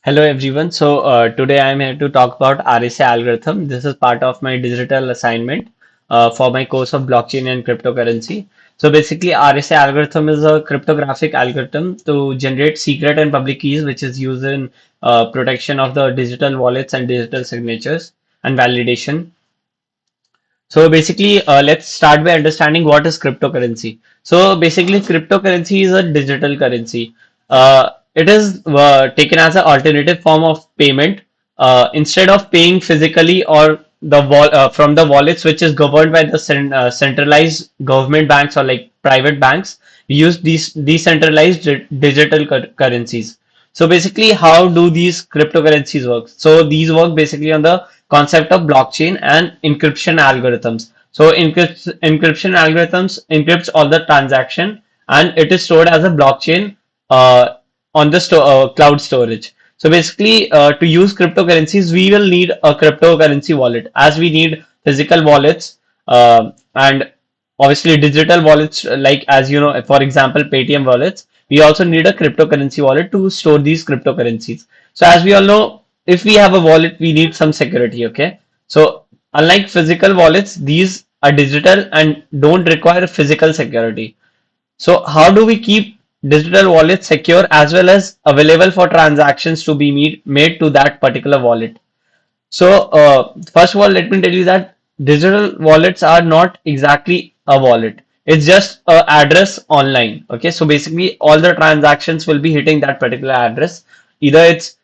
Hello everyone. Today I'm here to talk about RSA algorithm. This is part of my digital assignment for my course of blockchain and cryptocurrency. So basically RSA algorithm is a cryptographic algorithm to generate secret and public keys, which is used in protection of the digital wallets and digital signatures and validation. Let's start by understanding what is cryptocurrency. So basically, cryptocurrency is a digital currency. It is taken as an alternative form of payment. Instead of paying physically or from the wallets, which is governed by the centralized government banks or like private banks, we use these decentralized digital currencies. So basically, how do these cryptocurrencies work? So these work basically on the concept of blockchain and encryption algorithms. So encryption algorithms encrypts all the transaction and it is stored as a blockchain uh, on the cloud storage. So basically, to use cryptocurrencies, we will need a cryptocurrency wallet as we need physical wallets and obviously digital wallets like as you know, for example, Paytm wallets. We also need a cryptocurrency wallet to store these cryptocurrencies. So as we all know, if we have a wallet, we need some security. Okay. So unlike physical wallets, these are digital and don't require physical security. So how do we keep digital wallets secure as well as available for transactions to be made to that particular wallet? First of all, let me tell you that digital wallets are not exactly a wallet. It's just a address online. Okay, so basically, all the transactions will be hitting that particular address. Either it's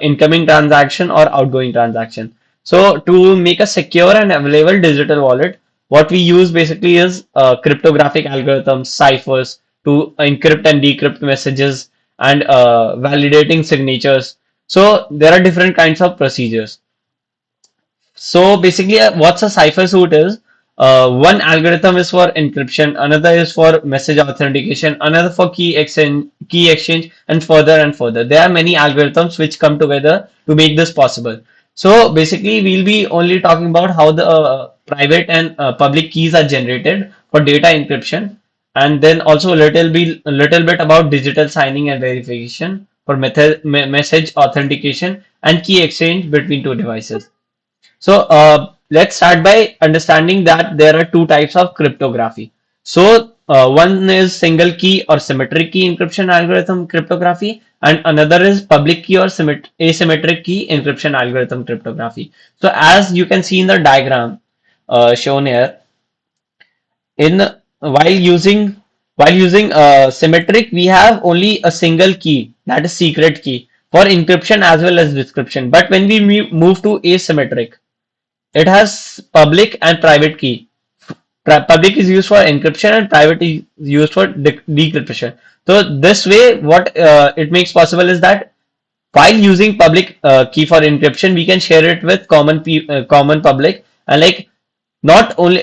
incoming transaction or outgoing transaction. So, to make a secure and available digital wallet, what we use basically is cryptographic algorithms, ciphers to encrypt and decrypt messages and validating signatures. So, there are different kinds of procedures. What's a cipher suit is one algorithm is for encryption, another is for message authentication, another for key exchange, and further and further. There are many algorithms which come together to make this possible. So basically, we'll be only talking about how the private and public keys are generated for data encryption, and then also a little bit about digital signing and verification for message authentication and key exchange between two devices. Let's start by understanding that there are two types of cryptography. One is single key or symmetric key encryption algorithm cryptography, and another is public key or asymmetric key encryption algorithm cryptography. So, as you can see in the diagram shown here, in while using symmetric, we have only a single key, that is secret key for encryption as well as decryption. But when we move to asymmetric, it has public and private key. Public is used for encryption and private is used for decryption. So this way, what it makes possible is that while using public key for encryption, we can share it with common public, and like not only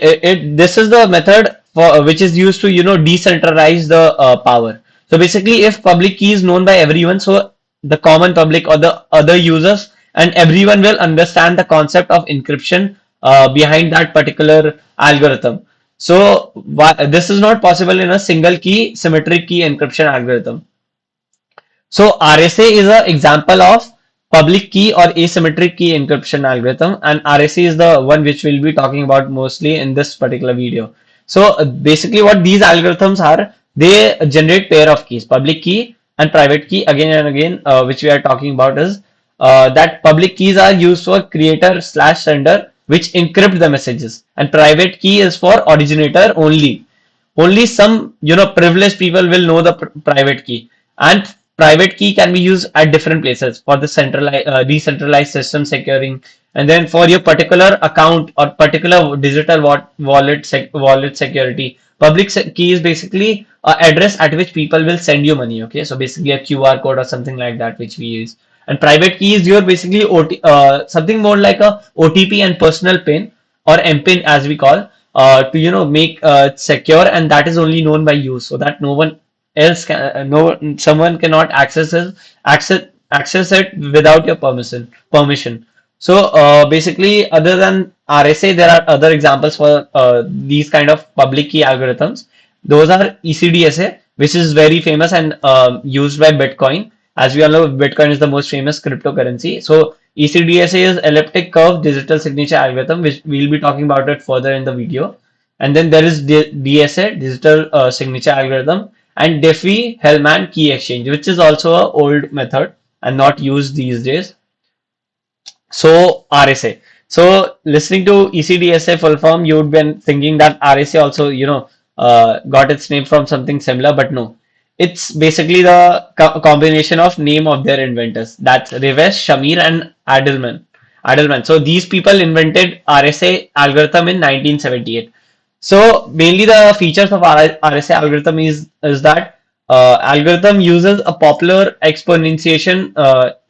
this is the method for which is used to decentralize the power. So basically, if public key is known by everyone, so the common public or the other users and everyone will understand the concept of encryption behind that particular algorithm. So this is not possible in a single key symmetric key encryption algorithm. So RSA is an example of public key or asymmetric key encryption algorithm, and RSA is the one which we'll be talking about mostly in this particular video. Basically what these algorithms are, they generate pair of keys, public key and private key again and again, which we are talking about is that public keys are used for creator slash sender, which encrypt the messages, and private key is for originator only. Only some privileged people will know the private key, and private key can be used at different places for the centralized decentralized system securing, and then for your particular account or particular digital wallet security. Key is basically a address at which people will send you money. Okay, so basically a QR code or something like that which we use. And private key is your basically something more like a OTP and personal pin or MPIN as we call, to make secure, and that is only known by you, so that no one else can no someone cannot access it without your permission. Basically, other than RSA, there are other examples for these kind of public key algorithms. Those are ECDSA, which is very famous and used by Bitcoin, As we all know, Bitcoin is the most famous cryptocurrency. So ECDSA is elliptic curve digital signature algorithm, which we'll be talking about it further in the video. And then there is DSA, digital signature algorithm, and Diffie-Hellman key exchange, which is also an old method and not used these days. So RSA. So listening to ECDSA full form, you would be thinking that RSA also, got its name from something similar, but no. It's basically the combination of name of their inventors. That's Reves, Shamir, and Adelman. Adelman. So these people invented RSA algorithm in 1978. So mainly the features of RSA algorithm is that algorithm uses a popular exponentiation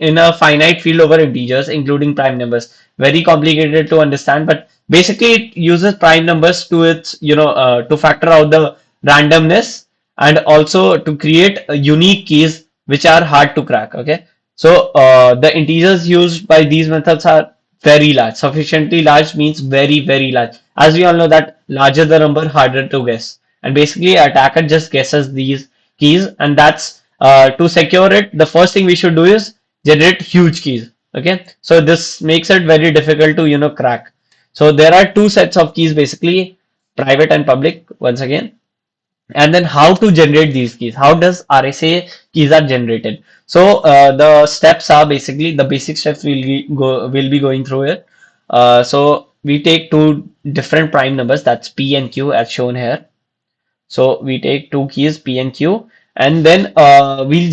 in a finite field over integers, including prime numbers. Very complicated to understand, but basically it uses prime numbers to its to factor out the randomness and also to create unique keys which are hard to crack. Okay, so the integers used by these methods are very large. Sufficiently large means very large. As we all know that larger the number, harder to guess. And basically, attacker just guesses these keys, and that's to secure it. The first thing we should do is generate huge keys. Okay, so this makes it very difficult to crack. So there are two sets of keys basically, private and public. Once again, and then how to generate these keys, how does RSA keys are generated. So the steps are basically the basic steps we'll be going through it. So we take two different prime numbers, that's P and Q as shown here. So we take two keys P and Q, and then we'll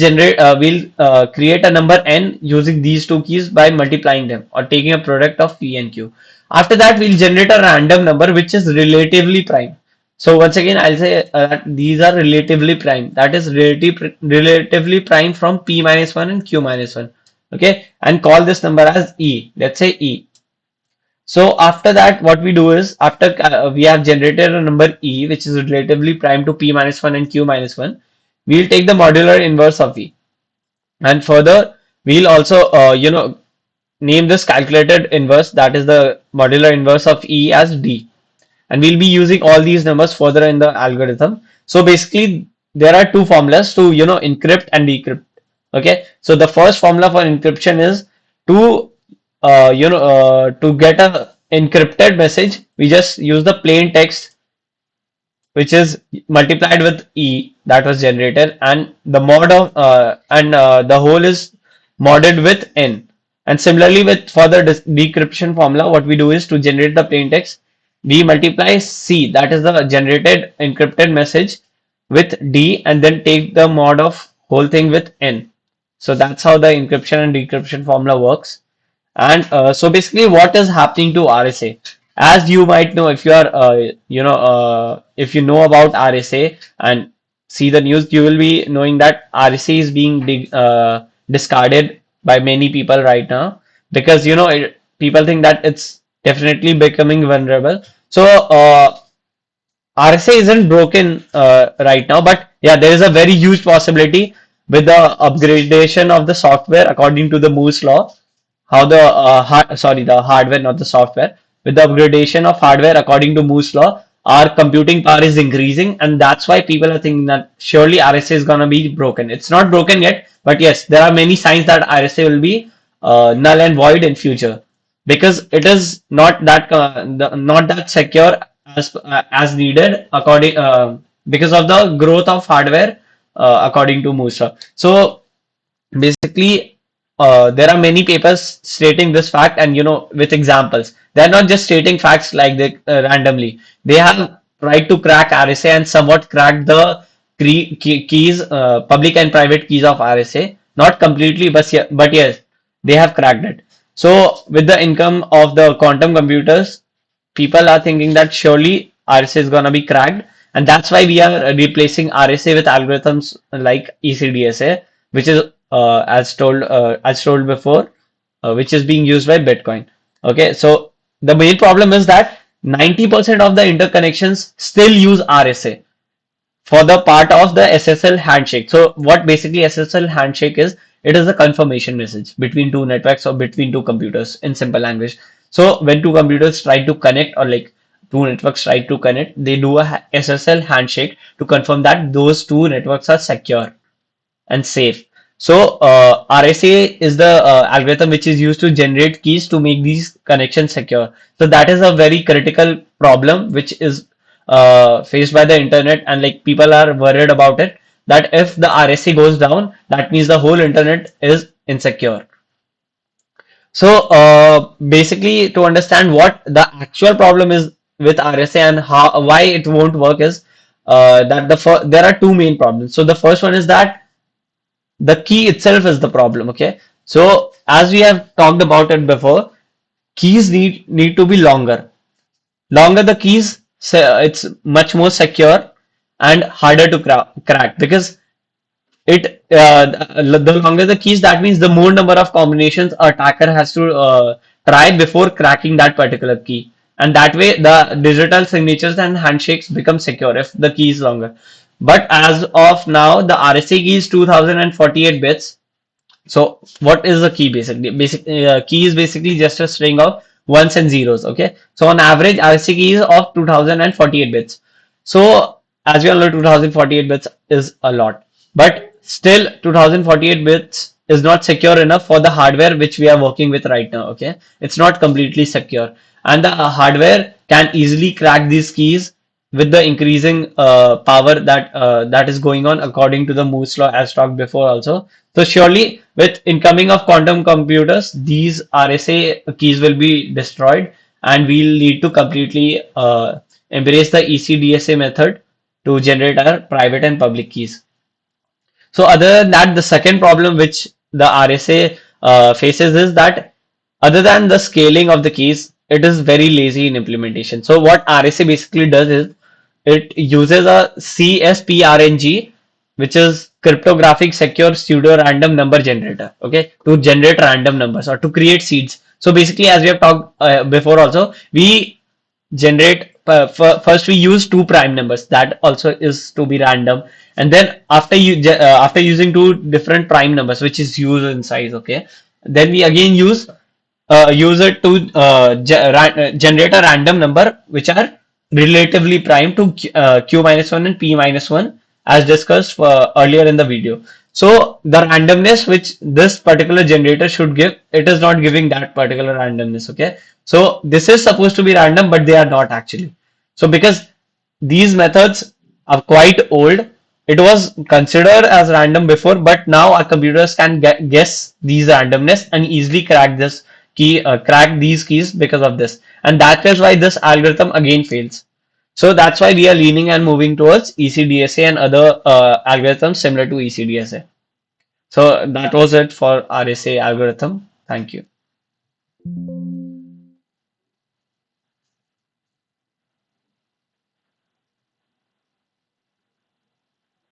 create a number n using these two keys by multiplying them or taking a product of P and Q. After that, we'll generate a random number which is relatively prime. So once again, I'll say that these are relatively prime. That is relatively prime from P minus 1 and Q minus 1. Okay, and call this number as E. Let's say E. So after that, what we do is after we have generated a number E, which is relatively prime to P minus 1 and Q minus 1, we'll take the modular inverse of E. And further, we'll also, name this calculated inverse, that is the modular inverse of E as D. And we'll be using all these numbers further in the algorithm. So basically, there are two formulas to, encrypt and decrypt. Okay. So the first formula for encryption is to to get a encrypted message, we just use the plain text which is multiplied with E that was generated, and the mod of the whole is modded with N. And similarly with for the decryption formula, what we do is to generate the plain text, we multiply C, that is the generated encrypted message, with D, and then take the mod of whole thing with N. So that's how the encryption and decryption formula works. And so basically, what is happening to RSA? As you might know, if you are, if you know about RSA and see the news, you will be knowing that RSA is being discarded by many people right now because people think that it's definitely becoming vulnerable. So RSA isn't broken right now, but yeah, there is a very huge possibility with the upgradation of the software according to the Moore's law, how the the hardware, not the software, with the upgradation of hardware according to Moore's law, our computing power is increasing, and that's why people are thinking that surely RSA is gonna be broken. It's not broken yet, but yes, there are many signs that RSA will be null and void in future because it is not that secure as needed according because of the growth of hardware according to Moore's law. So basically there are many papers stating this fact, and with examples, they're not just stating facts like they randomly, they have tried to crack RSA and somewhat cracked the keys, public and private keys of RSA, not completely, but yes, they have cracked it. So with the income of the quantum computers, people are thinking that surely RSA is going to be cracked, and that's why we are replacing RSA with algorithms like ECDSA, which is as told before, which is being used by Bitcoin. Okay, so the main problem is that 90% of the interconnections still use RSA for the part of the SSL handshake. So what basically SSL handshake is, it is a confirmation message between two networks or between two computers in simple language. So when two computers try to connect, or like two networks try to connect, they do a SSL handshake to confirm that those two networks are secure and safe. So RSA is the algorithm which is used to generate keys to make these connections secure. So that is a very critical problem which is faced by the internet, and like people are worried about it, that if the RSA goes down, that means the whole internet is insecure. So basically, to understand what the actual problem is with RSA and how why it won't work is that there are two main problems. So the first one is that the key itself is the problem. Okay, so as we have talked about it before, keys need to be longer. Longer the keys, it's much more secure and harder to crack, because the longer the keys, that means the more number of combinations a attacker has to try before cracking that particular key, and that way the digital signatures and handshakes become secure if the key is longer. But as of now, the RSA key is 2048 bits. So what is the key basically? Key is basically just a string of ones and zeros. Okay. So on average, RSA key is of 2048 bits. So as we all know, 2048 bits is a lot, but still 2048 bits is not secure enough for the hardware which we are working with right now. Okay. It's not completely secure, and the hardware can easily crack these keys with the increasing power that is going on according to the Moore's law as talked before also. So surely, with incoming of quantum computers, these RSA keys will be destroyed, and we'll need to completely embrace the ECDSA method to generate our private and public keys. So other than that, the second problem which the RSA faces is that other than the scaling of the keys, it is very lazy in implementation. So what RSA basically does is it uses a CSPRNG, which is cryptographic secure pseudo random number generator, okay, to generate random numbers or to create seeds. So basically, as we have talked before also, we generate first we use two prime numbers, that also is to be random, and then after using two different prime numbers which is used in size, okay, then we again use it to generate a random number which are relatively prime to q minus 1 and p minus 1, as discussed earlier in the video. So the randomness which this particular generator should give, it is not giving that particular randomness. Okay, so this is supposed to be random, but they are not actually. So because these methods are quite old, it was considered as random before, but now our computers can guess these randomness and easily crack these keys because of this. And that is why this algorithm again fails. So that's why we are leaning and moving towards ECDSA and other algorithms similar to ECDSA. So that was it for RSA algorithm. Thank you.